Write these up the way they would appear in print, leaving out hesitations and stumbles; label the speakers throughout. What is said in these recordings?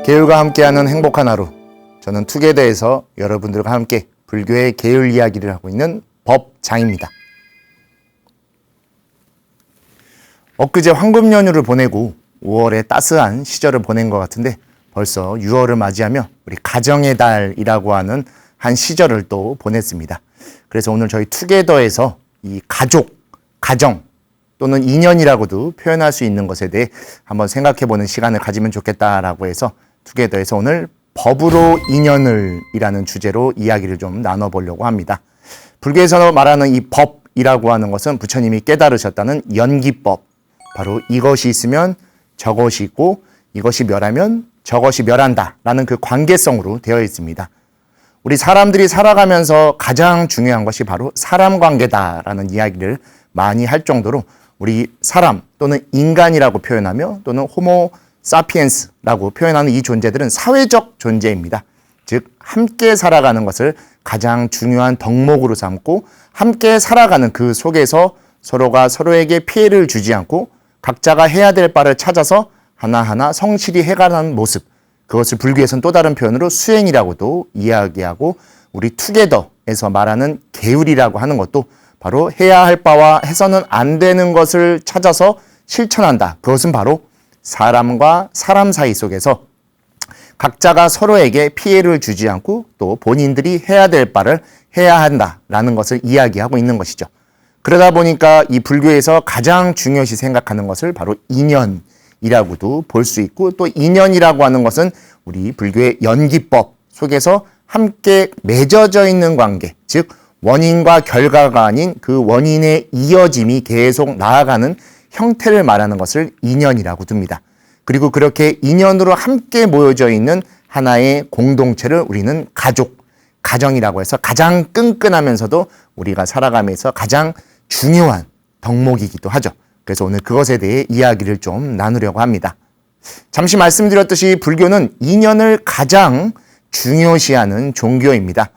Speaker 1: 계율과 함께하는 행복한 하루. 저는 투게더에서 여러분들과 함께 불교의 계율 이야기를 하고 있는 법장입니다. 엊그제 황금 연휴를 보내고 5월에 따스한 시절을 보낸 것 같은데 벌써 6월을 맞이하며 우리 가정의 달이라고 하는 한 시절을 또 보냈습니다. 그래서 오늘 저희 투게더에서 이 가족, 가정 또는 인연이라고도 표현할 수 있는 것에 대해 한번 생각해보는 시간을 가지면 좋겠다라고 해서 투게더에서 오늘 법으로 인연을 이라는 주제로 이야기를 좀 나눠보려고 합니다. 불교에서 말하는 이 법이라고 하는 것은 부처님이 깨달으셨다는 연기법, 바로 이것이 있으면 저것이 있고 이것이 멸하면 저것이 멸한다라는 그 관계성으로 되어 있습니다. 우리 사람들이 살아가면서 가장 중요한 것이 바로 사람 관계다라는 이야기를 많이 할 정도로 우리 사람 또는 인간이라고 표현하며 또는 호모 사피엔스라고 표현하는 이 존재들은 사회적 존재입니다. 즉 함께 살아가는 것을 가장 중요한 덕목으로 삼고 함께 살아가는 그 속에서 서로가 서로에게 피해를 주지 않고 각자가 해야 될 바를 찾아서 하나하나 성실히 해가는 모습, 그것을 불교에서는 또 다른 표현으로 수행이라고도 이야기하고 우리 투게더에서 말하는 계율이라고 하는 것도 바로 해야 할 바와 해서는 안 되는 것을 찾아서 실천한다. 그것은 바로 사람과 사람 사이 속에서 각자가 서로에게 피해를 주지 않고 또 본인들이 해야 될 바를 해야 한다라는 것을 이야기하고 있는 것이죠. 그러다 보니까 이 불교에서 가장 중요시 생각하는 것을 바로 인연이라고도 볼 수 있고, 또 인연이라고 하는 것은 우리 불교의 연기법 속에서 함께 맺어져 있는 관계, 즉 원인과 결과가 아닌 그 원인의 이어짐이 계속 나아가는 형태를 말하는 것을 인연이라고 둡니다. 그리고 그렇게 인연으로 함께 모여져 있는 하나의 공동체를 우리는 가족, 가정이라고 해서 가장 끈끈하면서도 우리가 살아가면서 가장 중요한 덕목이기도 하죠. 그래서 오늘 그것에 대해 이야기를 좀 나누려고 합니다. 잠시 말씀드렸듯이 불교는 인연을 가장 중요시하는 종교입니다.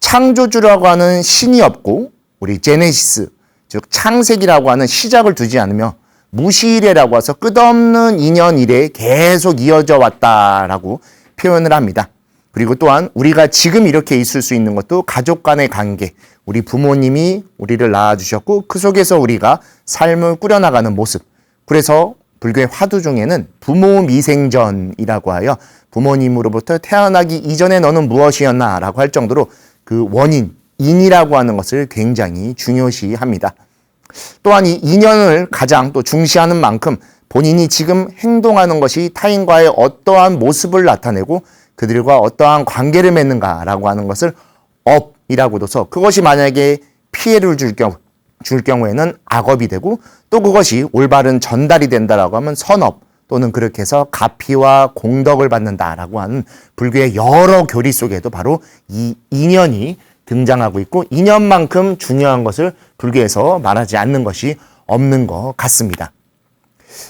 Speaker 1: 창조주라고 하는 신이 없고 우리 제네시스, 즉 창세기라고 하는 시작을 두지 않으며 무시일해라고 해서 끝없는 인연 이래 계속 이어져 왔다라고 표현을 합니다. 그리고 또한 우리가 지금 이렇게 있을 수 있는 것도 가족 간의 관계, 우리 부모님이 우리를 낳아주셨고 그 속에서 우리가 삶을 꾸려나가는 모습. 그래서 불교의 화두 중에는 부모 미생전이라고 하여 부모님으로부터 태어나기 이전에 너는 무엇이었나 라고 할 정도로 그 원인, 인이라고 하는 것을 굉장히 중요시합니다. 또한 이 인연을 가장 또 중시하는 만큼 본인이 지금 행동하는 것이 타인과의 어떠한 모습을 나타내고 그들과 어떠한 관계를 맺는가라고 하는 것을 업이라고 둬서 그것이 만약에 피해를 줄 경우에는 악업이 되고 또 그것이 올바른 전달이 된다라고 하면 선업 또는 그렇게 해서 가피와 공덕을 받는다라고 하는 불교의 여러 교리 속에도 바로 이 인연이 등장하고 있고 인연만큼 중요한 것을 불교에서 말하지 않는 것이 없는 것 같습니다.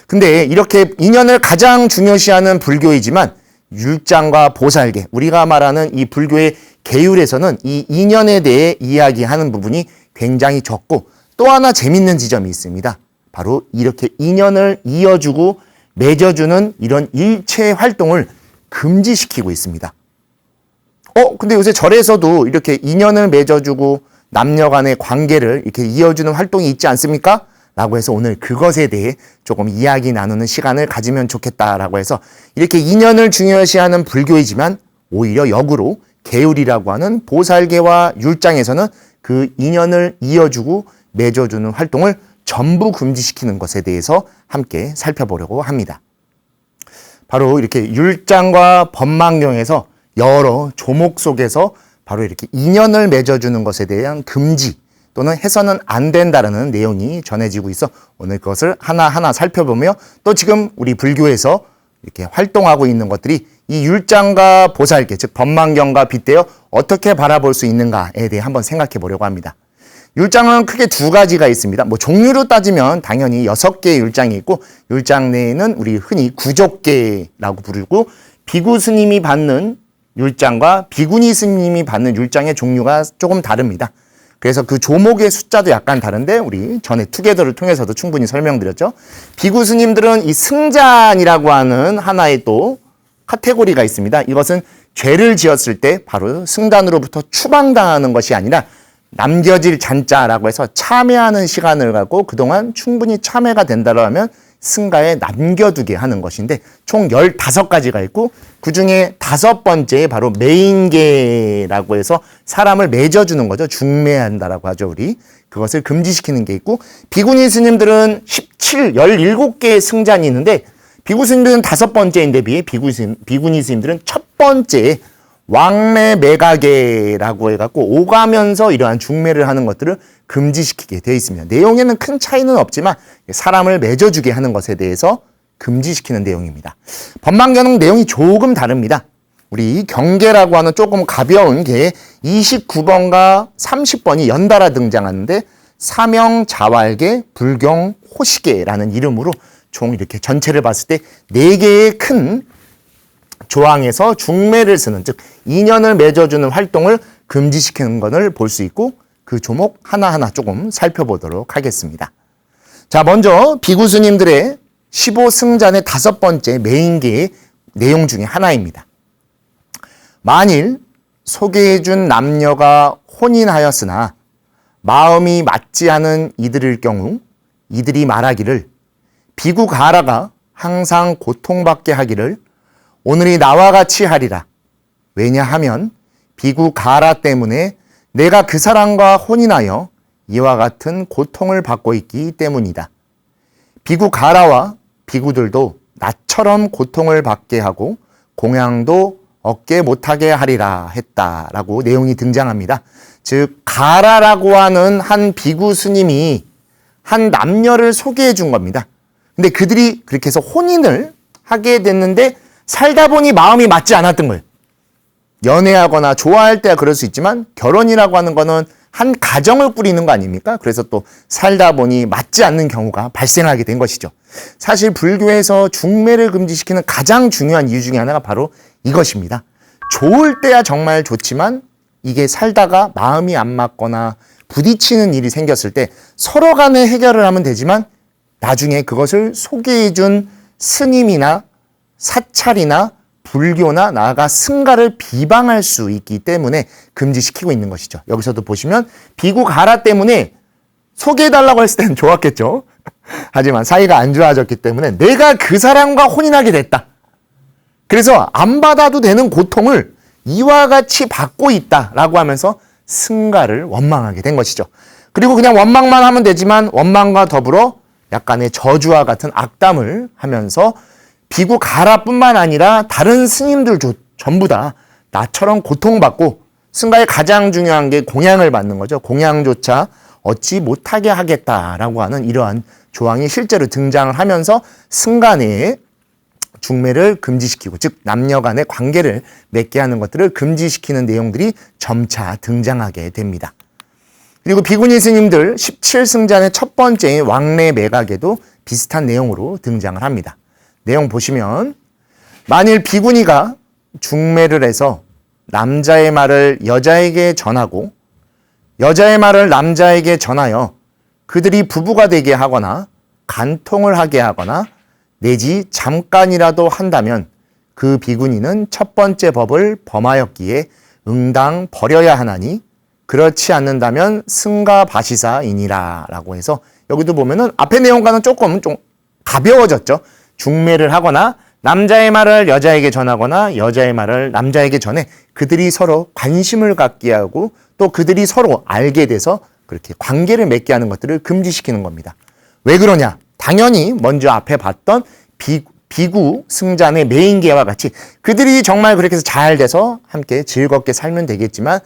Speaker 1: 근데 이렇게 인연을 가장 중요시하는 불교이지만 율장과 보살계, 우리가 말하는 이 불교의 계율에서는 이 인연에 대해 이야기하는 부분이 굉장히 적고 또 하나 재밌는 지점이 있습니다. 바로 이렇게 인연을 이어주고 맺어주는 이런 일체 활동을 금지시키고 있습니다. 근데 요새 절에서도 이렇게 인연을 맺어주고 남녀 간의 관계를 이렇게 이어주는 활동이 있지 않습니까? 라고 해서 오늘 그것에 대해 조금 이야기 나누는 시간을 가지면 좋겠다라고 해서 이렇게 인연을 중요시하는 불교이지만 오히려 역으로 계율이라고 하는 보살계와 율장에서는 그 인연을 이어주고 맺어주는 활동을 전부 금지시키는 것에 대해서 함께 살펴보려고 합니다. 바로 이렇게 율장과 법망경에서 여러 조목 속에서 바로 이렇게 인연을 맺어주는 것에 대한 금지 또는 해서는 안 된다라는 내용이 전해지고 있어 오늘 그것을 하나하나 살펴보며 또 지금 우리 불교에서 이렇게 활동하고 있는 것들이 이 율장과 보살계, 즉 법망경과 빗대어 어떻게 바라볼 수 있는가에 대해 한번 생각해 보려고 합니다. 율장은 크게 두 가지가 있습니다. 종류로 따지면 당연히 6개의 율장이 있고 율장 내에는 우리 흔히 구족계라고 부르고 비구 스님이 받는 율장과 비구니 스님이 받는 율장의 종류가 조금 다릅니다. 그래서 그 조목의 숫자도 약간 다른데 우리 전에 투게더를 통해서도 충분히 설명드렸죠. 비구 스님들은 이 승잔이라고 하는 하나의 또 카테고리가 있습니다. 이것은 죄를 지었을 때 바로 승단으로부터 추방당하는 것이 아니라 남겨질 잔자라고 해서 참회하는 시간을 갖고 그동안 충분히 참회가 된다고 하면 승가에 남겨두게 하는 것인데 총 15가지가 있고 그중에 5번째 바로 매인계라고 해서 사람을 맺어주는 거죠. 중매한다라고 하죠. 우리 그것을 금지시키는 게 있고 비구니 스님들은 17개의 승잔이 있는데 비구 스님들은 5번째인데 비해 비구니 스님들은 첫 번째 왕래 매가계라고 해갖고 오가면서 이러한 중매를 하는 것들을 금지시키게 되어 있습니다. 내용에는 큰 차이는 없지만 사람을 맺어주게 하는 것에 대해서 금지시키는 내용입니다. 법망경은 내용이 조금 다릅니다. 우리 경계라고 하는 조금 가벼운 게 29번과 30번이 연달아 등장하는데 사명자왈계, 불경, 호시계라는 이름으로 총 이렇게 전체를 봤을 때 4개의 큰 조항에서 중매를 쓰는, 즉 인연을 맺어주는 활동을 금지시키는 것을 볼 수 있고 그 조목 하나하나 조금 살펴보도록 하겠습니다. 자, 먼저 비구스님들의 15승잔의 5번째 매인계의 내용 중에 하나입니다. 만일 소개해준 남녀가 혼인하였으나 마음이 맞지 않은 이들일 경우 이들이 말하기를 비구가라가 항상 고통받게 하기를 오늘이 나와 같이 하리라. 왜냐하면 비구가라 때문에 내가 그 사람과 혼인하여 이와 같은 고통을 받고 있기 때문이다. 비구가라와 비구들도 나처럼 고통을 받게 하고 공양도 얻게 못하게 하리라 했다라고 내용이 등장합니다. 즉 가라라고 하는 한 비구 스님이 한 남녀를 소개해 준 겁니다. 근데 그들이 그렇게 해서 혼인을 하게 됐는데 살다 보니 마음이 맞지 않았던 거예요. 연애하거나 좋아할 때야 그럴 수 있지만 결혼이라고 하는 거는 한 가정을 꾸리는 거 아닙니까? 그래서 또 살다 보니 맞지 않는 경우가 발생하게 된 것이죠. 사실 불교에서 중매를 금지시키는 가장 중요한 이유 중에 하나가 바로 이것입니다. 좋을 때야 정말 좋지만 이게 살다가 마음이 안 맞거나 부딪히는 일이 생겼을 때 서로 간에 해결을 하면 되지만 나중에 그것을 소개해준 스님이나 사찰이나 불교나 나아가 승가를 비방할 수 있기 때문에 금지시키고 있는 것이죠. 여기서도 보시면 비구가라 때문에 소개해달라고 했을 때는 좋았겠죠. 하지만 사이가 안 좋아졌기 때문에 내가 그 사람과 혼인하게 됐다. 그래서 안 받아도 되는 고통을 이와 같이 받고 있다라고 하면서 승가를 원망하게 된 것이죠. 그리고 그냥 원망만 하면 되지만 원망과 더불어 약간의 저주와 같은 악담을 하면서 비구가라뿐만 아니라 다른 스님들 전부 다 나처럼 고통받고 승가의 가장 중요한 게 공양을 받는 거죠. 공양조차 얻지 못하게 하겠다라고 하는 이러한 조항이 실제로 등장을 하면서 승가 내에 중매를 금지시키고 즉 남녀 간의 관계를 맺게 하는 것들을 금지시키는 내용들이 점차 등장하게 됩니다. 그리고 비구니 스님들 17승잔의 첫 번째인 왕래 매각에도 비슷한 내용으로 등장을 합니다. 내용 보시면 만일 비구니가 중매를 해서 남자의 말을 여자에게 전하고 여자의 말을 남자에게 전하여 그들이 부부가 되게 하거나 간통을 하게 하거나 내지 잠깐이라도 한다면 그 비구니는 첫 번째 법을 범하였기에 응당 버려야 하나니 그렇지 않는다면 승가바시사이니라 라고 해서 여기도 보면은 앞의 내용과는 조금 좀 가벼워졌죠. 중매를 하거나 남자의 말을 여자에게 전하거나 여자의 말을 남자에게 전해 그들이 서로 관심을 갖게 하고 또 그들이 서로 알게 돼서 그렇게 관계를 맺게 하는 것들을 금지시키는 겁니다. 왜 그러냐? 당연히 먼저 앞에 봤던 비구 승잔의 매인계와 같이 그들이 정말 그렇게 해서 잘 돼서 함께 즐겁게 살면 되겠지만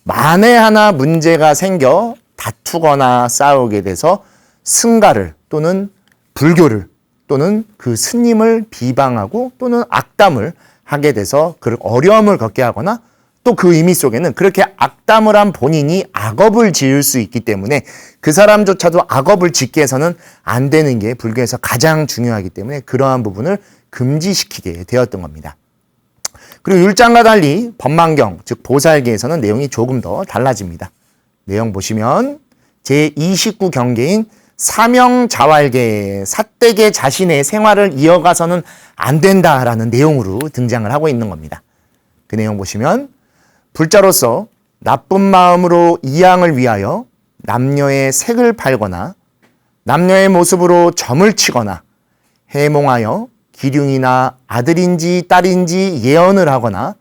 Speaker 1: 만에 하나 문제가 생겨 다투거나 싸우게 돼서 승가를 또는 불교를 또는 그 스님을 비방하고 또는 악담을 하게 돼서 그 어려움을 겪게 하거나 또 그 의미 속에는 그렇게 악담을 한 본인이 악업을 지을 수 있기 때문에 그 사람조차도 악업을 짓게 해서는 안 되는 게 불교에서 가장 중요하기 때문에 그러한 부분을 금지시키게 되었던 겁니다. 그리고 율장과 달리 법망경, 즉 보살계에서는 내용이 조금 더 달라집니다. 내용 보시면 제29경계인 사명자활계, 삿대계 자신의 생활을 이어가서는 안 된다라는 내용으로 등장을 하고 있는 겁니다. 그 내용 보시면 불자로서 나쁜 마음으로 이양을 위하여 남녀의 색을 팔거나 남녀의 모습으로 점을 치거나 해몽하여 기륭이나 아들인지 딸인지 예언을 하거나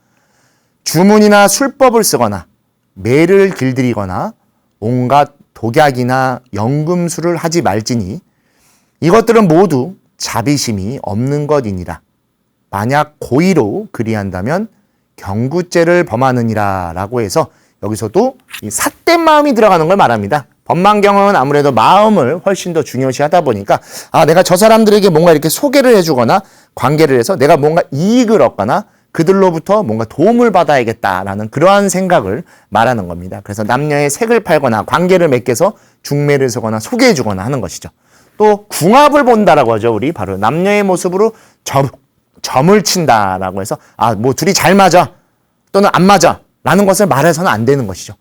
Speaker 1: 주문이나 술법을 쓰거나 매를 길들이거나 온갖 독약이나 연금술을 하지 말지니 이것들은 모두 자비심이 없는 것이니라. 만약 고의로 그리한다면 경구죄를 범하느니라 라고 해서 여기서도 이 삿된 마음이 들어가는 걸 말합니다. 법망경은 아무래도 마음을 훨씬 더 중요시하다 보니까 내가 저 사람들에게 뭔가 이렇게 소개를 해주거나 관계를 해서 내가 뭔가 이익을 얻거나 그들로부터 뭔가 도움을 받아야겠다라는 그러한 생각을 말하는 겁니다. 그래서 남녀의 색을 팔거나 관계를 맺게서 중매를 서거나 소개해주거나 하는 것이죠. 또 궁합을 본다라고 하죠. 우리 바로 남녀의 모습으로 점을 친다라고 해서 뭐 둘이 잘 맞아 또는 안 맞아 라는 것을 말해서는 안 되는 것이죠.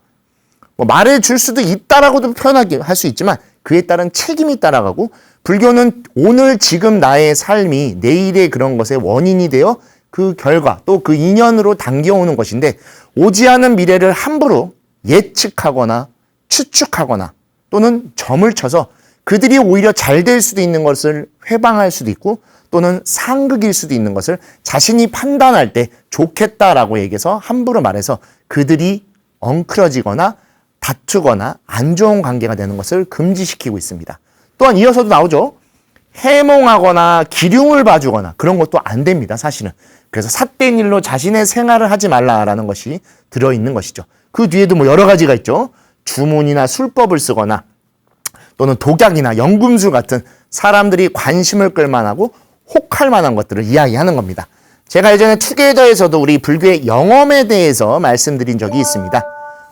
Speaker 1: 뭐 말해줄 수도 있다라고도 표현하게 할 수 있지만 그에 따른 책임이 따라가고 불교는 오늘 지금 나의 삶이 내일의 그런 것의 원인이 되어 그 결과 또 그 인연으로 당겨오는 것인데 오지 않은 미래를 함부로 예측하거나 추측하거나 또는 점을 쳐서 그들이 오히려 잘 될 수도 있는 것을 회방할 수도 있고 또는 상극일 수도 있는 것을 자신이 판단할 때 좋겠다라고 얘기해서 함부로 말해서 그들이 엉클어지거나 다투거나 안 좋은 관계가 되는 것을 금지시키고 있습니다. 또한 이어서도 나오죠. 해몽하거나 기륭을 봐주거나 그런 것도 안 됩니다. 사실은. 그래서 삿된 일로 자신의 생활을 하지 말라라는 것이 들어있는 것이죠. 그 뒤에도 뭐 여러 가지가 있죠. 주문이나 술법을 쓰거나 또는 독약이나 연금술 같은 사람들이 관심을 끌만하고 혹할 만한 것들을 이야기하는 겁니다. 제가 예전에 투게더에서도 우리 불교의 영엄에 대해서 말씀드린 적이 있습니다.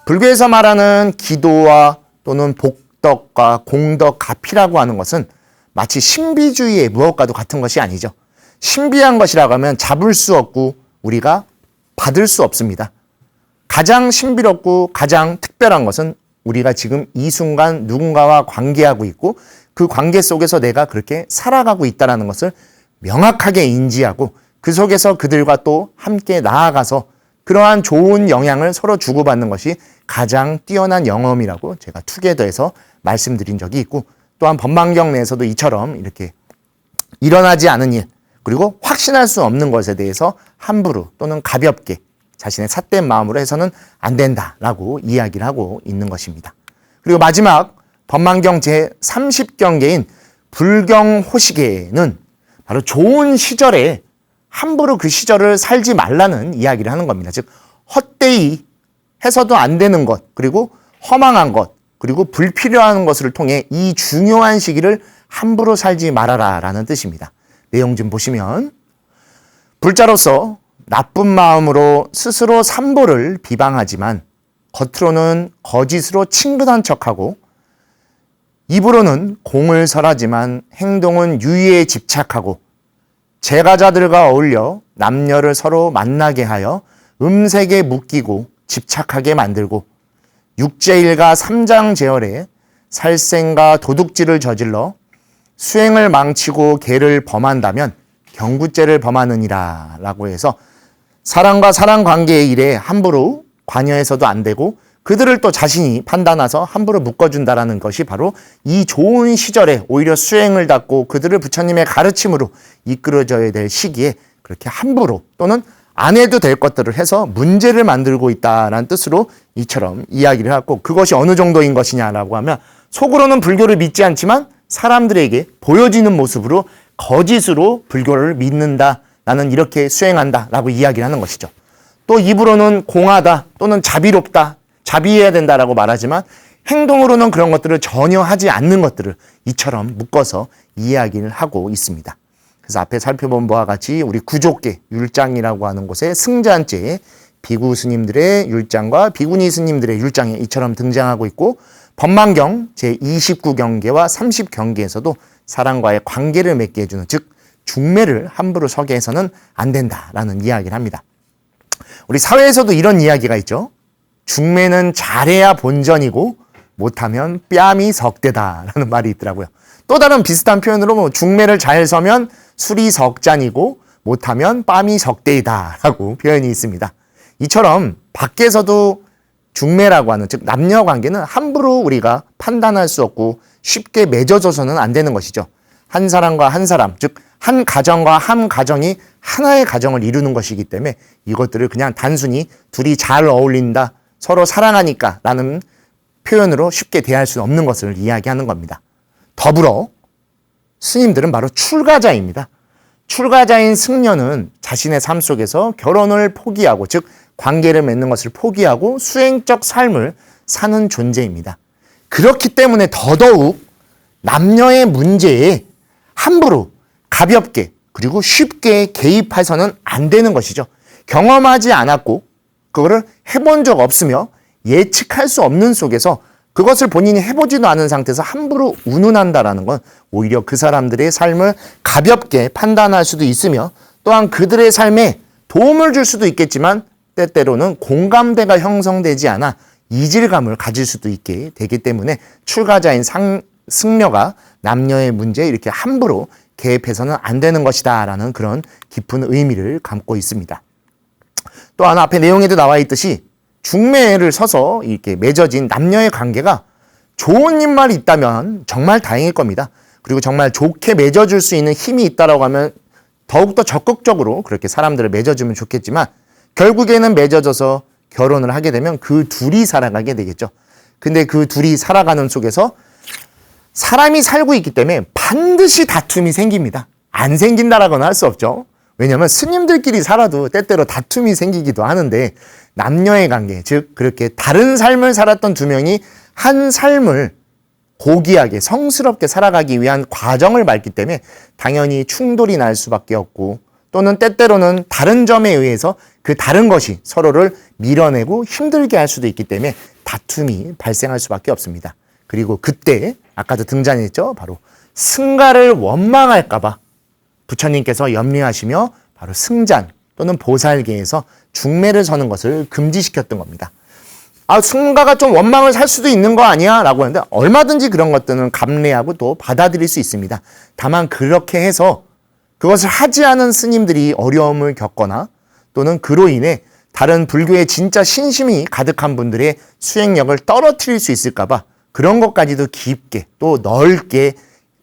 Speaker 1: 불교에서 말하는 기도와 또는 복덕과 공덕, 가피라고 하는 것은 마치 신비주의의 무엇과도 같은 것이 아니죠. 신비한 것이라고 하면 잡을 수 없고 우리가 받을 수 없습니다. 가장 신비롭고 가장 특별한 것은 우리가 지금 이 순간 누군가와 관계하고 있고 그 관계 속에서 내가 그렇게 살아가고 있다는 것을 명확하게 인지하고 그 속에서 그들과 또 함께 나아가서 그러한 좋은 영향을 서로 주고받는 것이 가장 뛰어난 영험이라고 제가 투게더에서 말씀드린 적이 있고 또한 법망경 내에서도 이처럼 이렇게 일어나지 않은 일 그리고 확신할 수 없는 것에 대해서 함부로 또는 가볍게 자신의 삿된 마음으로 해서는 안 된다라고 이야기를 하고 있는 것입니다. 그리고 마지막 법망경 제30경계인 불경호시계는 바로 좋은 시절에 함부로 그 시절을 살지 말라는 이야기를 하는 겁니다. 즉 헛되이 해서도 안 되는 것 그리고 허망한 것 그리고 불필요한 것을 통해 이 중요한 시기를 함부로 살지 말아라 라는 뜻입니다. 내용 좀 보시면 불자로서 나쁜 마음으로 스스로 삼보를 비방하지만 겉으로는 거짓으로 친근한 척하고 입으로는 공을 설하지만 행동은 유의에 집착하고 제가자들과 어울려 남녀를 서로 만나게 하여 음색에 묶이고 집착하게 만들고 육제일과 삼장제열에 살생과 도둑질을 저질러 수행을 망치고 계를 범한다면 경구죄를 범하느니라 라고 해서 사람과 사람 관계의 일에 함부로 관여해서도 안 되고 그들을 또 자신이 판단해서 함부로 묶어준다라는 것이 바로 이 좋은 시절에 오히려 수행을 닫고 그들을 부처님의 가르침으로 이끌어져야 될 시기에 그렇게 함부로 또는 안 해도 될 것들을 해서 문제를 만들고 있다라는 뜻으로 이처럼 이야기를 하고 그것이 어느 정도인 것이냐라고 하면 속으로는 불교를 믿지 않지만 사람들에게 보여지는 모습으로 거짓으로 불교를 믿는다. 나는 이렇게 수행한다라고 이야기를 하는 것이죠. 또 입으로는 공하다 또는 자비롭다. 자비해야 된다라고 말하지만 행동으로는 그런 것들을 전혀 하지 않는 것들을 이처럼 묶어서 이야기를 하고 있습니다. 그래서 앞에 살펴본 바와 같이 우리 구족계 율장이라고 하는 곳에 승자한죄에 비구 스님들의 율장과 비구니 스님들의 율장이 이처럼 등장하고 있고 법망경 제29경계와 30경계에서도 사람과의 관계를 맺게 해주는 즉 중매를 함부로 서게 해서는 안 된다라는 이야기를 합니다. 우리 사회에서도 이런 이야기가 있죠. 중매는 잘해야 본전이고 못하면 뺨이 석대다라는 말이 있더라고요. 또 다른 비슷한 표현으로 뭐 중매를 잘 서면 술이 석잔이고 못하면 뺨이 석대이다라고 표현이 있습니다. 이처럼 밖에서도 중매라고 하는, 즉 남녀 관계는 함부로 우리가 판단할 수 없고 쉽게 맺어져서는 안 되는 것이죠. 한 사람과 한 사람, 즉 한 가정과 한 가정이 하나의 가정을 이루는 것이기 때문에 이것들을 그냥 단순히 둘이 잘 어울린다, 서로 사랑하니까 라는 표현으로 쉽게 대할 수 없는 것을 이야기하는 겁니다. 더불어 스님들은 바로 출가자입니다. 출가자인 승려는 자신의 삶 속에서 결혼을 포기하고, 즉 관계를 맺는 것을 포기하고 수행적 삶을 사는 존재입니다. 그렇기 때문에 더더욱 남녀의 문제에 함부로 가볍게 그리고 쉽게 개입해서는 안 되는 것이죠. 경험하지 않았고 그거를 해본 적 없으며 예측할 수 없는 속에서 그것을 본인이 해보지도 않은 상태에서 함부로 운운한다라는 건 오히려 그 사람들의 삶을 가볍게 판단할 수도 있으며 또한 그들의 삶에 도움을 줄 수도 있겠지만 때때로는 공감대가 형성되지 않아 이질감을 가질 수도 있게 되기 때문에 출가자인 승려가 남녀의 문제에 이렇게 함부로 개입해서는 안 되는 것이다 라는 그런 깊은 의미를 담고 있습니다. 또 하나 앞에 내용에도 나와 있듯이 중매를 서서 이렇게 맺어진 남녀의 관계가 좋은 일만 있다면 정말 다행일 겁니다. 그리고 정말 좋게 맺어줄 수 있는 힘이 있다라고 하면 더욱더 적극적으로 그렇게 사람들을 맺어주면 좋겠지만 결국에는 맺어져서 결혼을 하게 되면 그 둘이 살아가게 되겠죠. 근데 그 둘이 살아가는 속에서 사람이 살고 있기 때문에 반드시 다툼이 생깁니다. 안 생긴다라고는 할 수 없죠. 왜냐하면 스님들끼리 살아도 때때로 다툼이 생기기도 하는데 남녀의 관계, 즉 그렇게 다른 삶을 살았던 두 명이 한 삶을 고귀하게 성스럽게 살아가기 위한 과정을 밟기 때문에 당연히 충돌이 날 수밖에 없고 또는 때때로는 다른 점에 의해서 그 다른 것이 서로를 밀어내고 힘들게 할 수도 있기 때문에 다툼이 발생할 수밖에 없습니다. 그리고 그때 아까도 등장했죠. 바로 승가를 원망할까봐 부처님께서 염려하시며 바로 승잔 또는 보살계에서 중매를 서는 것을 금지시켰던 겁니다. 승가가 좀 원망을 살 수도 있는 거 아니야? 라고 하는데 얼마든지 그런 것들은 감내하고 또 받아들일 수 있습니다. 다만 그렇게 해서 그것을 하지 않은 스님들이 어려움을 겪거나 또는 그로 인해 다른 불교의 진짜 신심이 가득한 분들의 수행력을 떨어뜨릴 수 있을까봐 그런 것까지도 깊게 또 넓게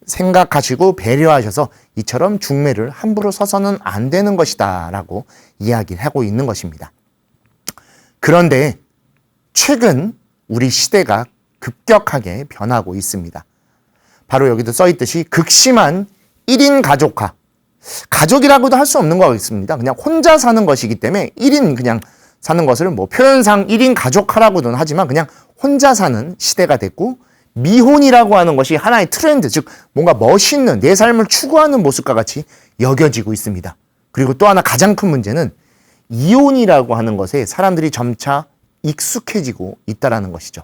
Speaker 1: 생각하시고 배려하셔서 이처럼 중매를 함부로 서서는 안 되는 것이다 라고 이야기를 하고 있는 것입니다. 그런데 최근 우리 시대가 급격하게 변하고 있습니다. 바로 여기도 써있듯이 극심한 1인 가족화, 가족이라고도 할 수 없는 것 같습니다. 그냥 혼자 사는 것이기 때문에 1인 그냥 사는 것을 뭐 표현상 1인 가족화라고는 하지만 그냥 혼자 사는 시대가 됐고 미혼이라고 하는 것이 하나의 트렌드, 즉 뭔가 멋있는 내 삶을 추구하는 모습과 같이 여겨지고 있습니다. 그리고 또 하나 가장 큰 문제는 이혼이라고 하는 것에 사람들이 점차 익숙해지고 있다는 것이죠.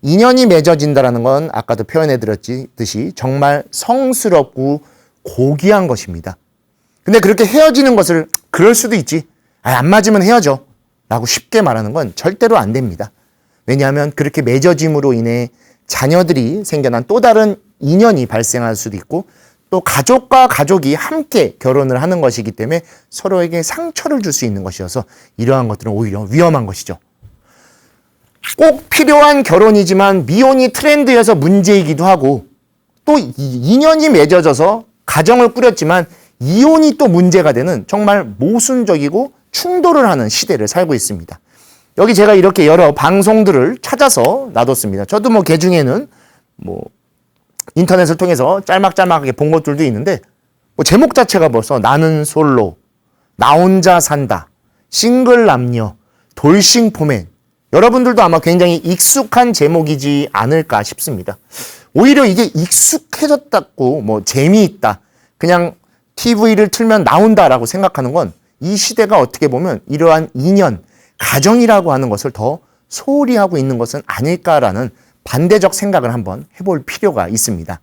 Speaker 1: 인연이 맺어진다는 건 아까도 표현해드렸듯이 정말 성스럽고 고귀한 것입니다. 근데 그렇게 헤어지는 것을 그럴 수도 있지, 안 맞으면 헤어져 라고 쉽게 말하는 건 절대로 안 됩니다. 왜냐하면 그렇게 맺어짐으로 인해 자녀들이 생겨난 또 다른 인연이 발생할 수도 있고 또 가족과 가족이 함께 결혼을 하는 것이기 때문에 서로에게 상처를 줄 수 있는 것이어서 이러한 것들은 오히려 위험한 것이죠. 꼭 필요한 결혼이지만 미혼이 트렌드여서 문제이기도 하고 또 인연이 맺어져서 가정을 꾸렸지만 이혼이 또 문제가 되는 정말 모순적이고 충돌을 하는 시대를 살고 있습니다. 여기 제가 이렇게 여러 방송들을 찾아서 놔뒀습니다. 저도 뭐 개중에는 인터넷을 통해서 짤막짤막하게 본 것들도 있는데 제목 자체가 벌써 나는 솔로, 나 혼자 산다, 싱글 남녀, 돌싱 포맨, 여러분들도 아마 굉장히 익숙한 제목이지 않을까 싶습니다. 오히려 이게 익숙해졌다고 재미있다, 그냥 TV를 틀면 나온다라고 생각하는 건 이 시대가 어떻게 보면 이러한 인연, 가정이라고 하는 것을 더 소홀히 하고 있는 것은 아닐까라는 반대적 생각을 한번 해볼 필요가 있습니다.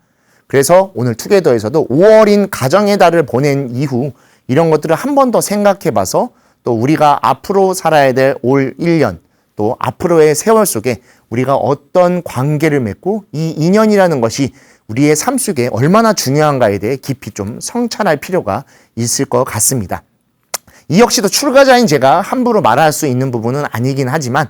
Speaker 1: 그래서 오늘 투게더에서도 5월인 가정의 달을 보낸 이후 이런 것들을 한 번 더 생각해 봐서 또 우리가 앞으로 살아야 될 올 1년, 또 또 앞으로의 세월 속에 우리가 어떤 관계를 맺고 이 인연이라는 것이 우리의 삶 속에 얼마나 중요한가에 대해 깊이 좀 성찰할 필요가 있을 것 같습니다. 이 역시도 출가자인 제가 함부로 말할 수 있는 부분은 아니긴 하지만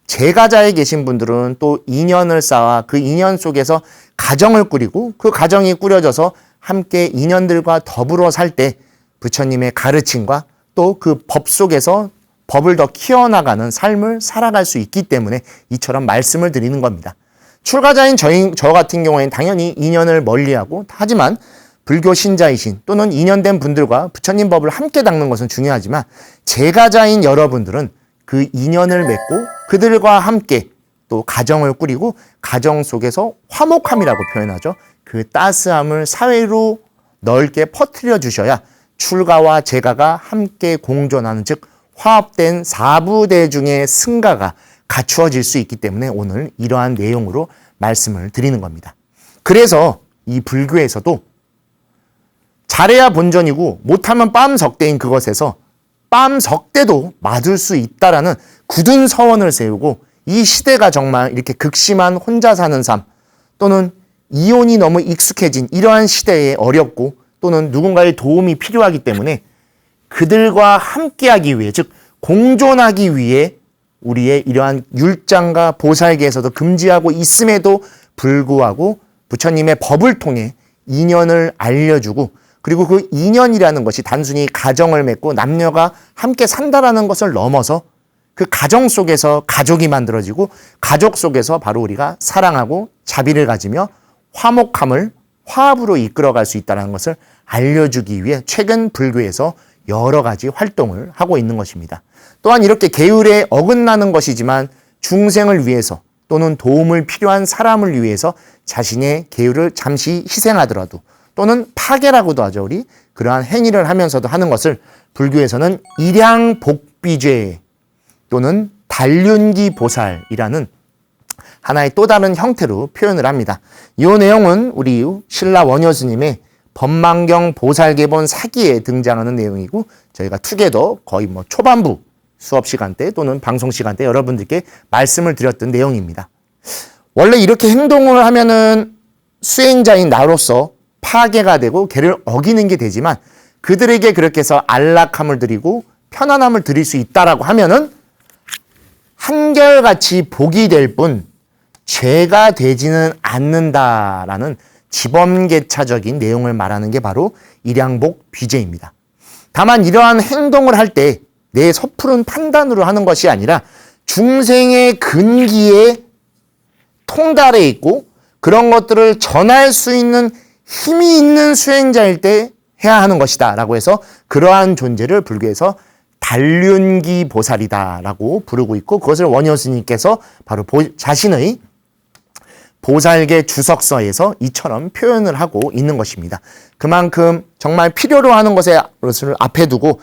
Speaker 1: 재가자에 계신 분들은 또 인연을 쌓아 그 인연 속에서 가정을 꾸리고 그 가정이 꾸려져서 함께 인연들과 더불어 살 때 부처님의 가르침과 또 그 법 속에서 법을 더 키워나가는 삶을 살아갈 수 있기 때문에 이처럼 말씀을 드리는 겁니다. 출가자인 저 같은 경우에는 당연히 인연을 멀리하고 하지만 불교 신자이신 또는 인연된 분들과 부처님 법을 함께 닦는 것은 중요하지만 재가자인 여러분들은 그 인연을 맺고 그들과 함께 또 가정을 꾸리고 가정 속에서 화목함이라고 표현하죠. 그 따스함을 사회로 넓게 퍼뜨려 주셔야 출가와 재가가 함께 공존하는 즉 화합된 사부대중의 승가가 갖추어질 수 있기 때문에 오늘 이러한 내용으로 말씀을 드리는 겁니다. 그래서 이 불교에서도 잘해야 본전이고 못하면 빰석대인 그것에서 빰석대도 맞을 수 있다라는 굳은 서원을 세우고 이 시대가 정말 이렇게 극심한 혼자 사는 삶 또는 이혼이 너무 익숙해진 이러한 시대에 어렵고 또는 누군가의 도움이 필요하기 때문에 그들과 함께하기 위해 즉 공존하기 위해 우리의 이러한 율장과 보살계에서도 금지하고 있음에도 불구하고 부처님의 법을 통해 인연을 알려주고 그리고 그 인연이라는 것이 단순히 가정을 맺고 남녀가 함께 산다라는 것을 넘어서 그 가정 속에서 가족이 만들어지고 가족 속에서 바로 우리가 사랑하고 자비를 가지며 화목함을 화합으로 이끌어갈 수 있다는 것을 알려주기 위해 최근 불교에서 여러 가지 활동을 하고 있는 것입니다. 또한 이렇게 계율에 어긋나는 것이지만 중생을 위해서 또는 도움을 필요한 사람을 위해서 자신의 계율을 잠시 희생하더라도 또는 파괴라고도 하죠. 우리 그러한 행위를 하면서도 하는 것을 불교에서는 일양복비죄 또는 단륜기 보살이라는 하나의 또 다른 형태로 표현을 합니다. 이 내용은 우리 신라 원효스님의 법망경 보살계본 사기에 등장하는 내용이고 저희가 투게더 거의 초반부 수업 시간 때 또는 방송 시간 때 여러분들께 말씀을 드렸던 내용입니다. 원래 이렇게 행동을 하면은 수행자인 나로서 파괴가 되고 걔를 어기는 게 되지만 그들에게 그렇게 해서 안락함을 드리고 편안함을 드릴 수 있다라고 하면은 한결같이 복이 될 뿐 죄가 되지는 않는다라는 지범계차적인 내용을 말하는 게 바로 일양복 비죄입니다. 다만 이러한 행동을 할 때 내 섣부른 판단으로 하는 것이 아니라 중생의 근기에 통달해 있고 그런 것들을 전할 수 있는 힘이 있는 수행자일 때 해야 하는 것이다 라고 해서 그러한 존재를 불교에서 단륜기 보살이다라고 부르고 있고 그것을 원효스님께서 바로 자신의 보살계 주석서에서 이처럼 표현을 하고 있는 것입니다. 그만큼 정말 필요로 하는 것을 앞에 두고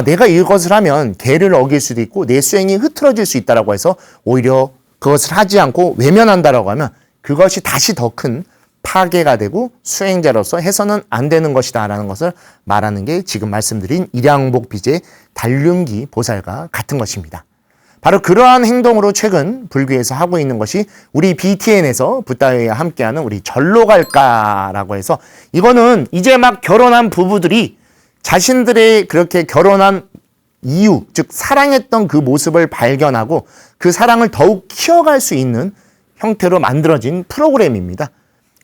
Speaker 1: 내가 이것을 하면 계를 어길 수도 있고 내 수행이 흐트러질 수 있다라고 해서 오히려 그것을 하지 않고 외면한다라고 하면 그것이 다시 더 큰 파괴가 되고 수행자로서 해서는 안 되는 것이다 라는 것을 말하는 게 지금 말씀드린 일양복 비제 단륜기 보살과 같은 것입니다. 바로 그러한 행동으로 최근 불교에서 하고 있는 것이 우리 BTN에서 붓다회와 함께하는 우리 절로 갈까라고 해서 이거는 이제 막 결혼한 부부들이 자신들의 그렇게 결혼한 이유, 즉 사랑했던 그 모습을 발견하고 그 사랑을 더욱 키워갈 수 있는 형태로 만들어진 프로그램입니다.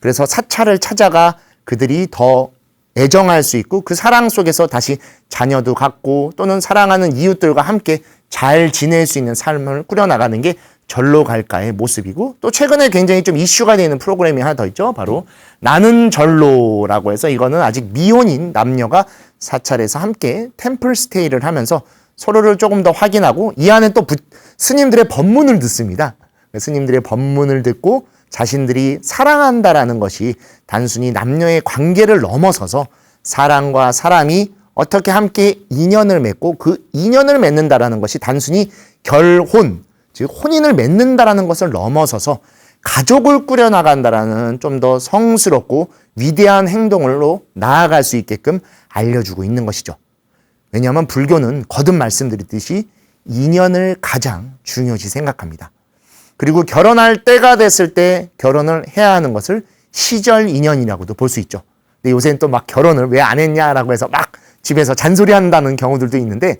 Speaker 1: 그래서 사찰을 찾아가 그들이 더 애정할 수 있고 그 사랑 속에서 다시 자녀도 갖고 또는 사랑하는 이웃들과 함께 잘 지낼 수 있는 삶을 꾸려나가는 게 절로 갈까의 모습이고 또 최근에 굉장히 좀 이슈가 되는 프로그램이 하나 더 있죠. 바로 나는 절로라고 해서 이거는 아직 미혼인 남녀가 사찰에서 함께 템플 스테이를 하면서 서로를 조금 더 확인하고 이 안에 또 스님들의 법문을 듣습니다. 스님들의 법문을 듣고 자신들이 사랑한다라는 것이 단순히 남녀의 관계를 넘어서서 사람과 사람이 어떻게 함께 인연을 맺고 그 인연을 맺는다라는 것이 단순히 결혼, 즉 혼인을 맺는다라는 것을 넘어서서 가족을 꾸려나간다라는 좀 더 성스럽고 위대한 행동으로 나아갈 수 있게끔 알려주고 있는 것이죠. 왜냐하면 불교는 거듭 말씀드렸듯이 인연을 가장 중요시 생각합니다. 그리고 결혼할 때가 됐을 때 결혼을 해야 하는 것을 시절 인연이라고도 볼 수 있죠. 근데 요새는 또 막 결혼을 왜 안 했냐라고 해서 막 집에서 잔소리한다는 경우들도 있는데,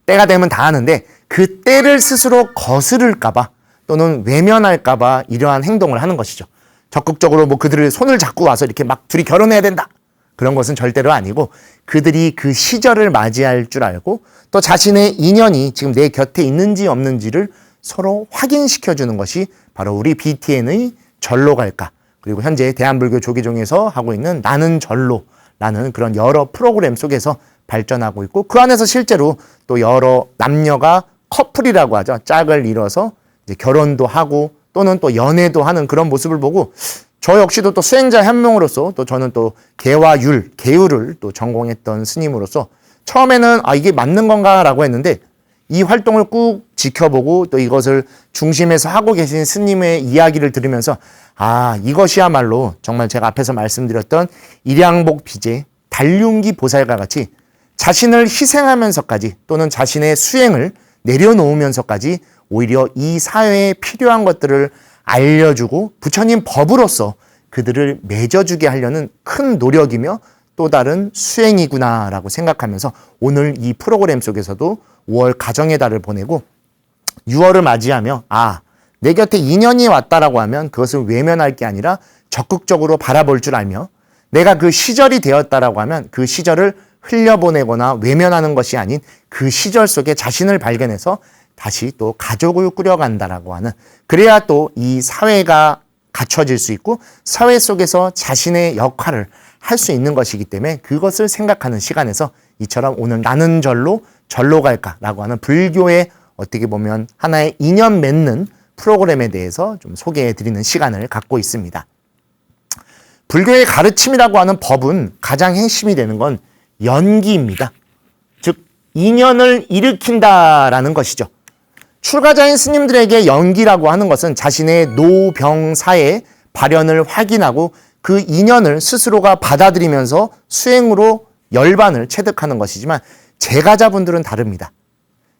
Speaker 1: 때가 되면 다 하는데 그 때를 스스로 거스를까봐 또는 외면할까봐 이러한 행동을 하는 것이죠. 적극적으로 뭐 그들을 손을 잡고 와서 이렇게 막 둘이 결혼해야 된다, 그런 것은 절대로 아니고, 그들이 그 시절을 맞이할 줄 알고 또 자신의 인연이 지금 내 곁에 있는지 없는지를 서로 확인시켜주는 것이 바로 우리 BTN의 절로 갈까, 그리고 현재 대한불교 조계종에서 하고 있는 나는 절로라는 그런 여러 프로그램 속에서 발전하고 있고, 그 안에서 실제로 또 여러 남녀가 커플이라고 하죠. 짝을 이뤄서 이제 결혼도 하고 또는 또 연애도 하는 그런 모습을 보고, 저 역시도 또 수행자 한 명으로서, 또 저는 또 계와율, 계율을 또 전공했던 스님으로서 처음에는 이게 맞는 건가라고 했는데, 이 활동을 꾹 지켜보고 또 이것을 중심에서 하고 계신 스님의 이야기를 들으면서 이것이야말로 정말 제가 앞에서 말씀드렸던 일양복 비제, 달륜기 보살과 같이 자신을 희생하면서까지 또는 자신의 수행을 내려놓으면서까지 오히려 이 사회에 필요한 것들을 알려주고 부처님 법으로서 그들을 맺어주게 하려는 큰 노력이며 또 다른 수행이구나라고 생각하면서 오늘 이 프로그램 속에서도 5월 가정의 달을 보내고 6월을 맞이하며 내 곁에 인연이 왔다라고 하면 그것을 외면할 게 아니라 적극적으로 바라볼 줄 알며, 내가 그 시절이 되었다라고 하면 그 시절을 흘려보내거나 외면하는 것이 아닌 그 시절 속에 자신을 발견해서 다시 또 가족을 꾸려간다라고 하는, 그래야 또 이 사회가 갖춰질 수 있고 사회 속에서 자신의 역할을 할 수 있는 것이기 때문에 그것을 생각하는 시간에서 이처럼 오늘 나는 절로 갈까라고 하는 불교의 어떻게 보면 하나의 인연 맺는 프로그램에 대해서 좀 소개해 드리는 시간을 갖고 있습니다. 불교의 가르침이라고 하는 법은 가장 핵심이 되는 건 연기입니다. 즉 인연을 일으킨다라는 것이죠. 출가자인 스님들에게 연기라고 하는 것은 자신의 노병사의 발현을 확인하고 그 인연을 스스로가 받아들이면서 수행으로 열반을 체득하는 것이지만, 제가자분들은 다릅니다.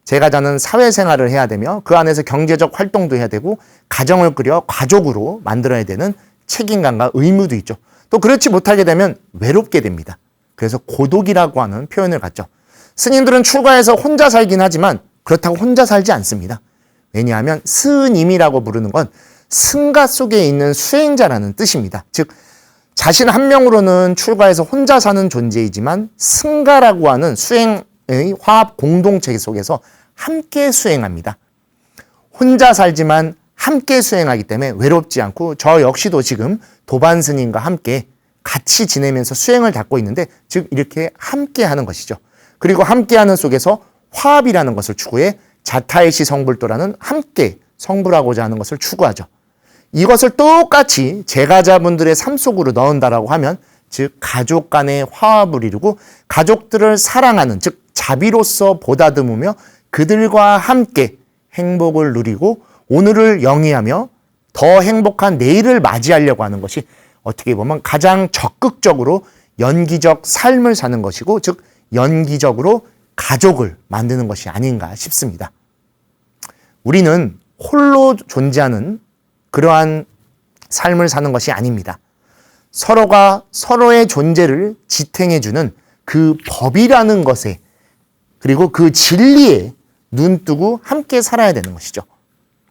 Speaker 1: 제가자는 사회생활을 해야 되며 그 안에서 경제적 활동도 해야 되고 가정을 꾸려 가족으로 만들어야 되는 책임감과 의무도 있죠. 또 그렇지 못하게 되면 외롭게 됩니다. 그래서 고독이라고 하는 표현을 갖죠. 스님들은 출가해서 혼자 살긴 하지만 그렇다고 혼자 살지 않습니다. 왜냐하면 스님이라고 부르는 건 승가 속에 있는 수행자라는 뜻입니다. 즉 자신 한 명으로는 출가해서 혼자 사는 존재이지만 승가라고 하는 수행의 화합 공동체 속에서 함께 수행합니다. 혼자 살지만 함께 수행하기 때문에 외롭지 않고, 저 역시도 지금 도반 스님과 함께 같이 지내면서 수행을 닦고 있는데, 즉 이렇게 함께 하는 것이죠. 그리고 함께 하는 속에서 화합이라는 것을 추구해 자타이시 성불도라는 함께 성불하고자 하는 것을 추구하죠. 이것을 똑같이 제가자분들의 삶 속으로 넣은다라고 하면, 즉 가족 간의 화합을 이루고 가족들을 사랑하는, 즉 자비로서 보다듬으며 그들과 함께 행복을 누리고 오늘을 영위하며 더 행복한 내일을 맞이하려고 하는 것이 어떻게 보면 가장 적극적으로 연기적 삶을 사는 것이고, 즉 연기적으로 가족을 만드는 것이 아닌가 싶습니다. 우리는 홀로 존재하는 그러한 삶을 사는 것이 아닙니다. 서로가 서로의 존재를 지탱해주는 그 법이라는 것에, 그리고 그 진리에 눈뜨고 함께 살아야 되는 것이죠.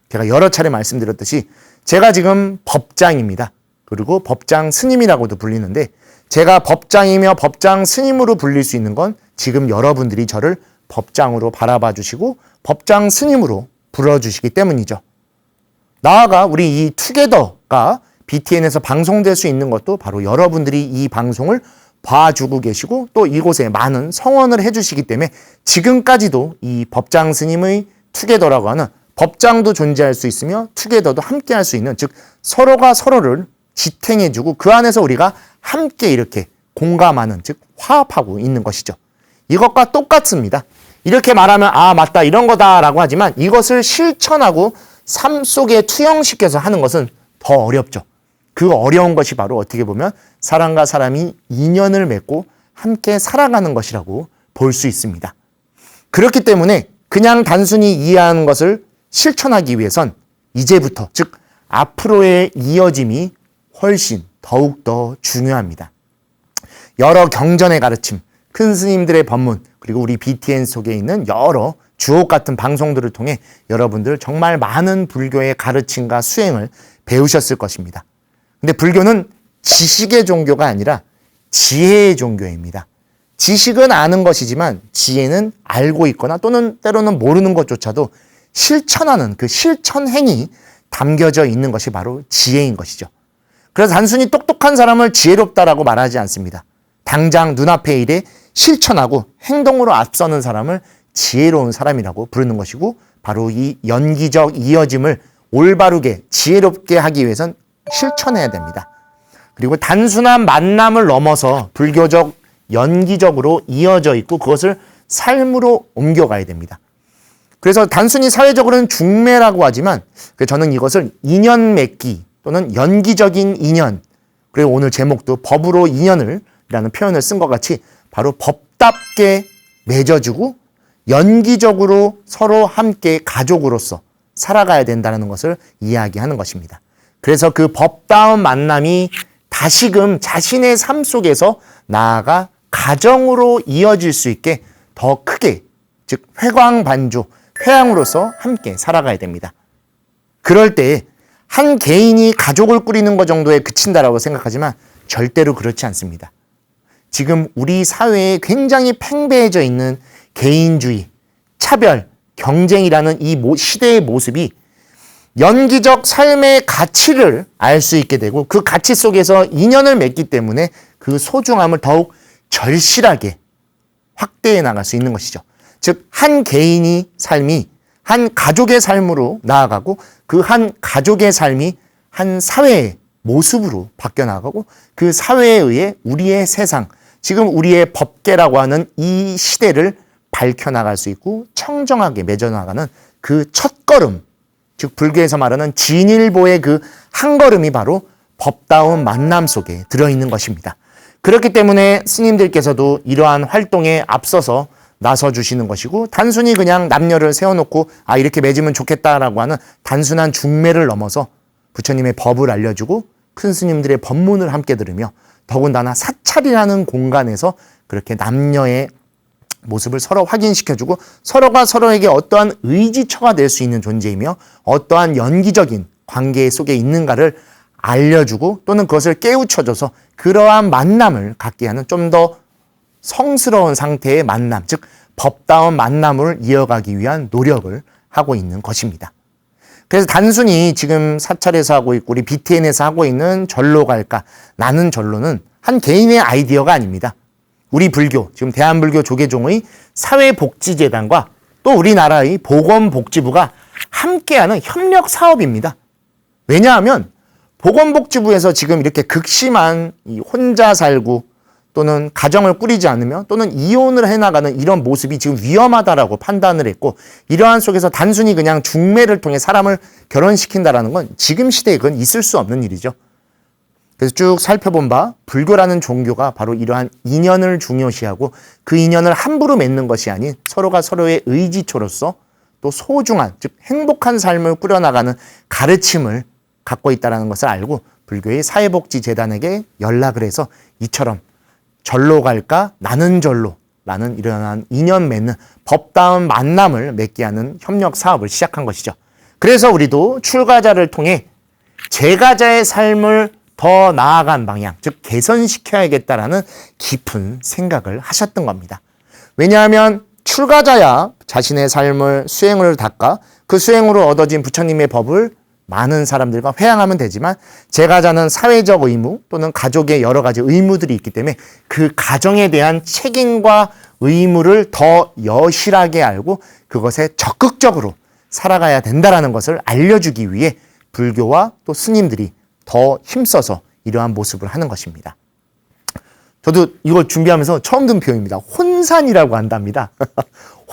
Speaker 1: 제가 여러 차례 말씀드렸듯이 제가 지금 법장입니다. 그리고 법장 스님이라고도 불리는데, 제가 법장이며 법장 스님으로 불릴 수 있는 건 지금 여러분들이 저를 법장으로 바라봐 주시고 법장 스님으로 불러주시기 때문이죠. 나아가 우리 이 투게더가 BTN에서 방송될 수 있는 것도 바로 여러분들이 이 방송을 봐주고 계시고 또 이곳에 많은 성원을 해주시기 때문에 지금까지도 이 법장 스님의 투게더라고 하는, 법장도 존재할 수 있으며 투게더도 함께 할 수 있는, 즉 서로가 서로를 지탱해주고 그 안에서 우리가 함께 이렇게 공감하는, 즉 화합하고 있는 것이죠. 이것과 똑같습니다. 이렇게 말하면 맞다 이런 거다라고 하지만 이것을 실천하고 삶 속에 투영시켜서 하는 것은 더 어렵죠. 그 어려운 것이 바로 어떻게 보면 사람과 사람이 인연을 맺고 함께 살아가는 것이라고 볼 수 있습니다. 그렇기 때문에 그냥 단순히 이해하는 것을 실천하기 위해선 이제부터, 즉 앞으로의 이어짐이 훨씬 더욱더 중요합니다. 여러 경전의 가르침, 큰 스님들의 법문, 그리고 우리 BTN 속에 있는 여러 주옥 같은 방송들을 통해 여러분들 정말 많은 불교의 가르침과 수행을 배우셨을 것입니다. 근데 불교는 지식의 종교가 아니라 지혜의 종교입니다. 지식은 아는 것이지만 지혜는 알고 있거나 또는 때로는 모르는 것조차도 실천하는 그 실천행이 담겨져 있는 것이 바로 지혜인 것이죠. 그래서 단순히 똑똑한 사람을 지혜롭다라고 말하지 않습니다. 당장 눈앞의 일에 실천하고 행동으로 앞서는 사람을 지혜로운 사람이라고 부르는 것이고, 바로 이 연기적 이어짐을 올바르게 지혜롭게 하기 위해선 실천해야 됩니다. 그리고 단순한 만남을 넘어서 불교적 연기적으로 이어져 있고 그것을 삶으로 옮겨가야 됩니다. 그래서 단순히 사회적으로는 중매라고 하지만 저는 이것을 인연 맺기 또는 연기적인 인연, 그리고 오늘 제목도 법으로 인연을 라는 표현을 쓴 것 같이 바로 법답게 맺어주고 연기적으로 서로 함께 가족으로서 살아가야 된다는 것을 이야기하는 것입니다. 그래서 그 법다운 만남이 다시금 자신의 삶 속에서 나아가 가정으로 이어질 수 있게 더 크게, 즉 회광반조, 회양으로서 함께 살아가야 됩니다. 그럴 때 한 개인이 가족을 꾸리는 것 정도에 그친다라고 생각하지만 절대로 그렇지 않습니다. 지금 우리 사회에 굉장히 팽배해져 있는 개인주의, 차별, 경쟁이라는 이 시대의 모습이 연기적 삶의 가치를 알 수 있게 되고 그 가치 속에서 인연을 맺기 때문에 그 소중함을 더욱 절실하게 확대해 나갈 수 있는 것이죠. 즉, 한 개인이 삶이 한 가족의 삶으로 나아가고 그 한 가족의 삶이 한 사회의 모습으로 바뀌어 나가고 그 사회에 의해 우리의 세상, 지금 우리의 법계라고 하는 이 시대를 밝혀나갈 수 있고 청정하게 맺어나가는 그 첫걸음, 즉 불교에서 말하는 진일보의 그 한 걸음이 바로 법다운 만남 속에 들어있는 것입니다. 그렇기 때문에 스님들께서도 이러한 활동에 앞서서 나서주시는 것이고, 단순히 그냥 남녀를 세워놓고 이렇게 맺으면 좋겠다라고 하는 단순한 중매를 넘어서 부처님의 법을 알려주고 큰 스님들의 법문을 함께 들으며 더군다나 사찰이라는 공간에서 그렇게 남녀의 모습을 서로 확인시켜주고 서로가 서로에게 어떠한 의지처가 될 수 있는 존재이며 어떠한 연기적인 관계 속에 있는가를 알려주고 또는 그것을 깨우쳐줘서 그러한 만남을 갖게 하는 좀 더 성스러운 상태의 만남, 즉 법다운 만남을 이어가기 위한 노력을 하고 있는 것입니다. 그래서 단순히 지금 사찰에서 하고 있고 우리 BTN에서 하고 있는 절로 갈까, 나는 절로는 한 개인의 아이디어가 아닙니다. 우리 불교, 지금 대한불교 조계종의 사회복지재단과 또 우리나라의 보건복지부가 함께하는 협력 사업입니다. 왜냐하면 보건복지부에서 지금 이렇게 극심한 혼자 살고 또는 가정을 꾸리지 않으며 또는 이혼을 해나가는 이런 모습이 지금 위험하다라고 판단을 했고, 이러한 속에서 단순히 그냥 중매를 통해 사람을 결혼시킨다라는 건 지금 시대에 그건 있을 수 없는 일이죠. 그래서 쭉 살펴본 바 불교라는 종교가 바로 이러한 인연을 중요시하고 그 인연을 함부로 맺는 것이 아닌 서로가 서로의 의지초로서 또 소중한, 즉 행복한 삶을 꾸려나가는 가르침을 갖고 있다는 것을 알고 불교의 사회복지재단에게 연락을 해서 이처럼 절로 갈까 나는 절로 라는 이러한 인연 맺는 법다운 만남을 맺게 하는 협력 사업을 시작한 것이죠. 그래서 우리도 출가자를 통해 재가자의 삶을 더 나아간 방향, 즉 개선시켜야겠다라는 깊은 생각을 하셨던 겁니다. 왜냐하면 출가자야 자신의 삶을 수행을 닦아 그 수행으로 얻어진 부처님의 법을 많은 사람들과 회양하면 되지만, 재가자는 사회적 의무 또는 가족의 여러 가지 의무들이 있기 때문에 그 가정에 대한 책임과 의무를 더 여실하게 알고 그것에 적극적으로 살아가야 된다는 것을 알려주기 위해 불교와 또 스님들이 더 힘써서 이러한 모습을 하는 것입니다. 저도 이걸 준비하면서 처음 든 표현입니다. 혼산이라고 한답니다.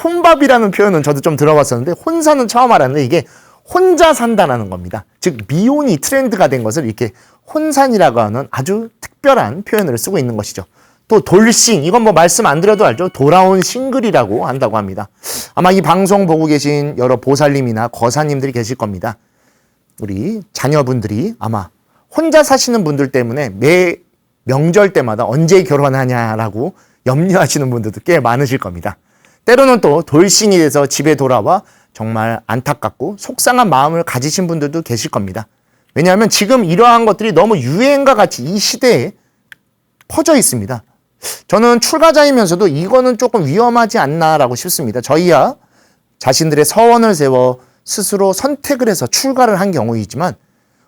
Speaker 1: 혼밥이라는 표현은 저도 좀 들어봤었는데 혼산은 처음 알았는데 이게 혼자 산다라는 겁니다. 즉 미혼이 트렌드가 된 것을 이렇게 혼산이라고 하는 아주 특별한 표현을 쓰고 있는 것이죠. 또 돌싱, 이건 뭐 말씀 안 드려도 알죠? 돌아온 싱글이라고 한다고 합니다. 아마 이 방송 보고 계신 여러 보살님이나 거사님들이 계실 겁니다. 우리 자녀분들이 아마 혼자 사시는 분들 때문에 매 명절 때마다 언제 결혼하냐라고 염려하시는 분들도 꽤 많으실 겁니다. 때로는 또 돌싱이 돼서 집에 돌아와 정말 안타깝고 속상한 마음을 가지신 분들도 계실 겁니다. 왜냐하면 지금 이러한 것들이 너무 유행과 같이 이 시대에 퍼져 있습니다. 저는 출가자이면서도 이거는 조금 위험하지 않나라고 싶습니다. 저희야 자신들의 서원을 세워 스스로 선택을 해서 출가를 한 경우이지만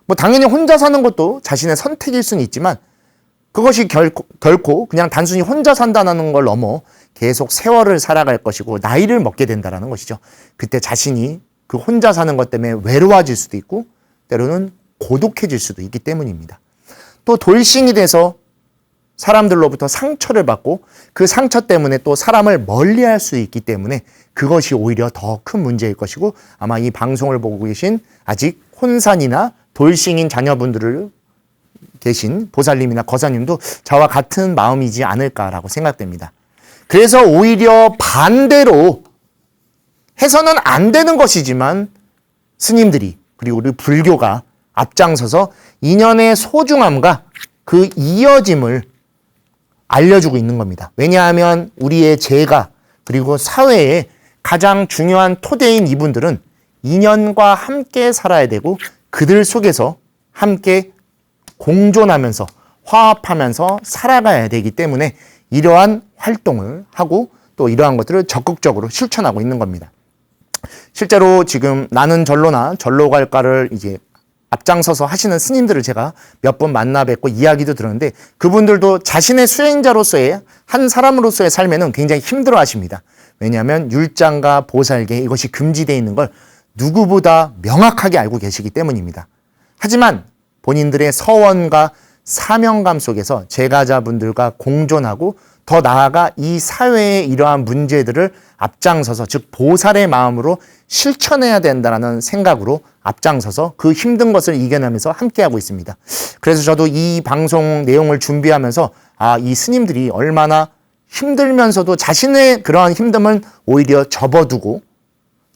Speaker 1: 뭐 당연히 혼자 사는 것도 자신의 선택일 수는 있지만 그것이 결코 그냥 단순히 혼자 산다는 걸 넘어 계속 세월을 살아갈 것이고 나이를 먹게 된다는 것이죠. 그때 자신이 그 혼자 사는 것 때문에 외로워질 수도 있고 때로는 고독해질 수도 있기 때문입니다. 또 돌싱이 돼서 사람들로부터 상처를 받고 그 상처 때문에 또 사람을 멀리할 수 있기 때문에 그것이 오히려 더 큰 문제일 것이고 아마 이 방송을 보고 계신 아직 혼산이나 돌싱인 자녀분들을 계신 보살님이나 거사님도 저와 같은 마음이지 않을까라고 생각됩니다. 그래서 오히려 반대로 해서는 안 되는 것이지만 스님들이 그리고 우리 불교가 앞장서서 인연의 소중함과 그 이어짐을 알려주고 있는 겁니다. 왜냐하면 우리의 재가 그리고 사회의 가장 중요한 토대인 이분들은 인연과 함께 살아야 되고 그들 속에서 함께 공존하면서 화합하면서 살아가야 되기 때문에 이러한 활동을 하고 또 이러한 것들을 적극적으로 실천하고 있는 겁니다. 실제로 지금 나는 절로나 절로 갈까를 이제 앞장서서 하시는 스님들을 제가 몇 번 만나 뵙고 이야기도 들었는데 그분들도 자신의 수행자로서의 한 사람으로서의 삶에는 굉장히 힘들어 하십니다. 왜냐하면 율장과 보살계 이것이 금지되어 있는 걸 누구보다 명확하게 알고 계시기 때문입니다. 하지만 본인들의 서원과 사명감 속에서 제가자분들과 공존하고 더 나아가 이 사회의 이러한 문제들을 앞장서서 즉 보살의 마음으로 실천해야 된다는 생각으로 앞장서서 그 힘든 것을 이겨내면서 함께하고 있습니다. 그래서 저도 이 방송 내용을 준비하면서 이 스님들이 얼마나 힘들면서도 자신의 그러한 힘듦을 오히려 접어두고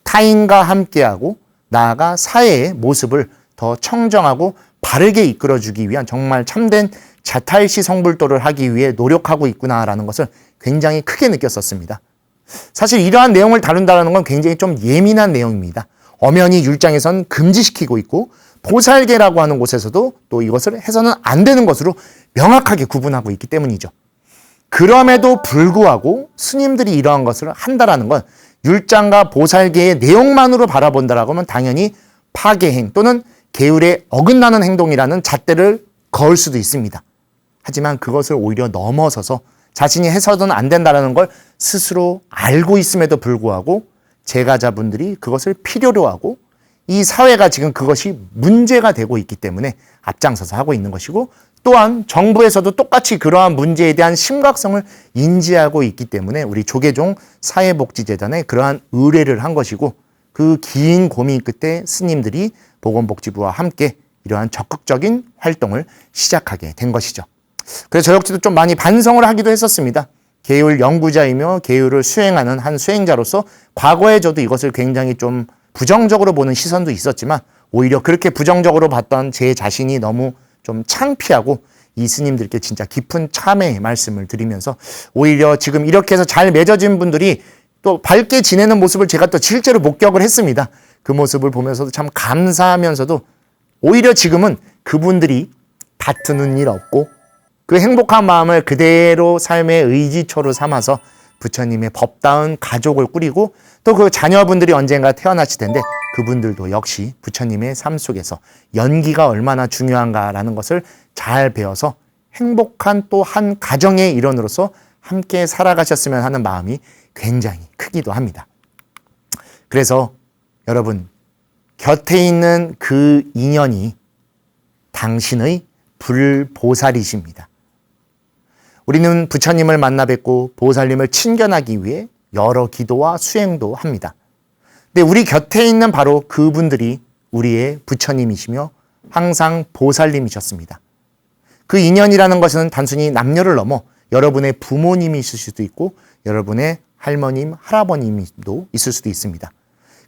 Speaker 1: 타인과 함께하고 나아가 사회의 모습을 더 청정하고 바르게 이끌어주기 위한 정말 참된 자탈시 성불도를 하기 위해 노력하고 있구나라는 것을 굉장히 크게 느꼈었습니다. 사실 이러한 내용을 다룬다는 건 굉장히 좀 예민한 내용입니다. 엄연히 율장에선 금지시키고 있고 보살계라고 하는 곳에서도 또 이것을 해서는 안 되는 것으로 명확하게 구분하고 있기 때문이죠. 그럼에도 불구하고 스님들이 이러한 것을 한다라는 건 율장과 보살계의 내용만으로 바라본다라고 하면 당연히 파괴행 또는 계율에 어긋나는 행동이라는 잣대를 거을 수도 있습니다. 하지만 그것을 오히려 넘어서서 자신이 해서는 안 된다는 걸 스스로 알고 있음에도 불구하고 제가자분들이 그것을 필요로 하고 이 사회가 지금 그것이 문제가 되고 있기 때문에 앞장서서 하고 있는 것이고 또한 정부에서도 똑같이 그러한 문제에 대한 심각성을 인지하고 있기 때문에 우리 조계종 사회복지재단에 그러한 의뢰를 한 것이고 그 긴 고민 끝에 스님들이 보건복지부와 함께 이러한 적극적인 활동을 시작하게 된 것이죠. 그래서 저 역시도 좀 많이 반성을 하기도 했었습니다. 계율 연구자이며 계율을 수행하는 한 수행자로서 과거에 저도 이것을 굉장히 좀 부정적으로 보는 시선도 있었지만 오히려 그렇게 부정적으로 봤던 제 자신이 너무 좀 창피하고 이 스님들께 진짜 깊은 참회의 말씀을 드리면서 오히려 지금 이렇게 해서 잘 맺어진 분들이 또 밝게 지내는 모습을 제가 또 실제로 목격을 했습니다. 그 모습을 보면서도 참 감사하면서도 오히려 지금은 그분들이 다투는 일 없고 그 행복한 마음을 그대로 삶의 의지초로 삼아서 부처님의 법다운 가족을 꾸리고 또 그 자녀분들이 언젠가 태어나실 텐데 그분들도 역시 부처님의 삶 속에서 연기가 얼마나 중요한가라는 것을 잘 배워서 행복한 또 한 가정의 일원으로서 함께 살아가셨으면 하는 마음이 굉장히 크기도 합니다. 그래서 여러분 곁에 있는 그 인연이 당신의 불보살이십니다. 우리는 부처님을 만나 뵙고 보살님을 친견하기 위해 여러 기도와 수행도 합니다. 근데 우리 곁에 있는 바로 그분들이 우리의 부처님이시며 항상 보살님이셨습니다. 그 인연이라는 것은 단순히 남녀를 넘어 여러분의 부모님이 있을 수도 있고 여러분의 할머님, 할아버님도 있을 수도 있습니다.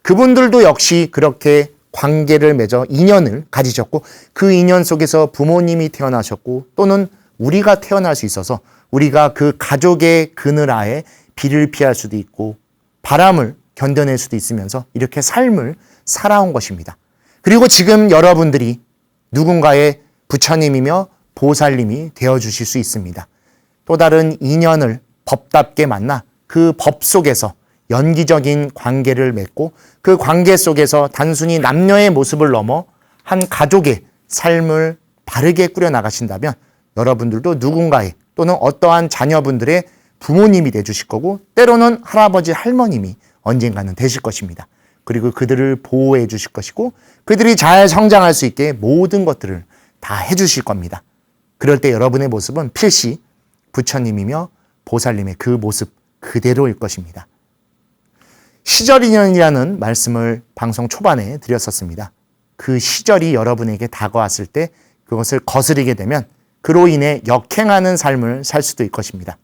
Speaker 1: 그분들도 역시 그렇게 관계를 맺어 인연을 가지셨고 그 인연 속에서 부모님이 태어나셨고 또는 우리가 태어날 수 있어서 우리가 그 가족의 그늘 아래 비를 피할 수도 있고 바람을 견뎌낼 수도 있으면서 이렇게 삶을 살아온 것입니다. 그리고 지금 여러분들이 누군가의 부처님이며 보살님이 되어주실 수 있습니다. 또 다른 인연을 법답게 만나 그 법 속에서 연기적인 관계를 맺고 그 관계 속에서 단순히 남녀의 모습을 넘어 한 가족의 삶을 바르게 꾸려나가신다면 여러분들도 누군가의 또는 어떠한 자녀분들의 부모님이 되주실 거고 때로는 할아버지, 할머님이 언젠가는 되실 것입니다. 그리고 그들을 보호해 주실 것이고 그들이 잘 성장할 수 있게 모든 것들을 다 해주실 겁니다. 그럴 때 여러분의 모습은 필시 부처님이며 보살님의 그 모습 그대로일 것입니다. 시절 인연이라는 말씀을 방송 초반에 드렸었습니다. 그 시절이 여러분에게 다가왔을 때 그것을 거스르게 되면 그로 인해 역행하는 삶을 살 수도 있을 것입니다.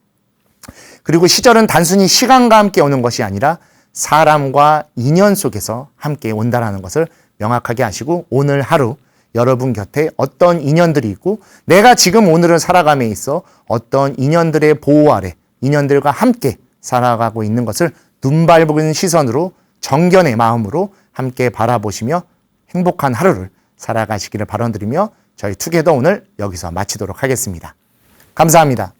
Speaker 1: 그리고 시절은 단순히 시간과 함께 오는 것이 아니라 사람과 인연 속에서 함께 온다는 것을 명확하게 아시고 오늘 하루 여러분 곁에 어떤 인연들이 있고 내가 지금 오늘을 살아감에 있어 어떤 인연들의 보호 아래 인연들과 함께 살아가고 있는 것을 눈밟은 시선으로 정견의 마음으로 함께 바라보시며 행복한 하루를 살아가시기를 바라드리며 저희 투게더 오늘 여기서 마치도록 하겠습니다. 감사합니다.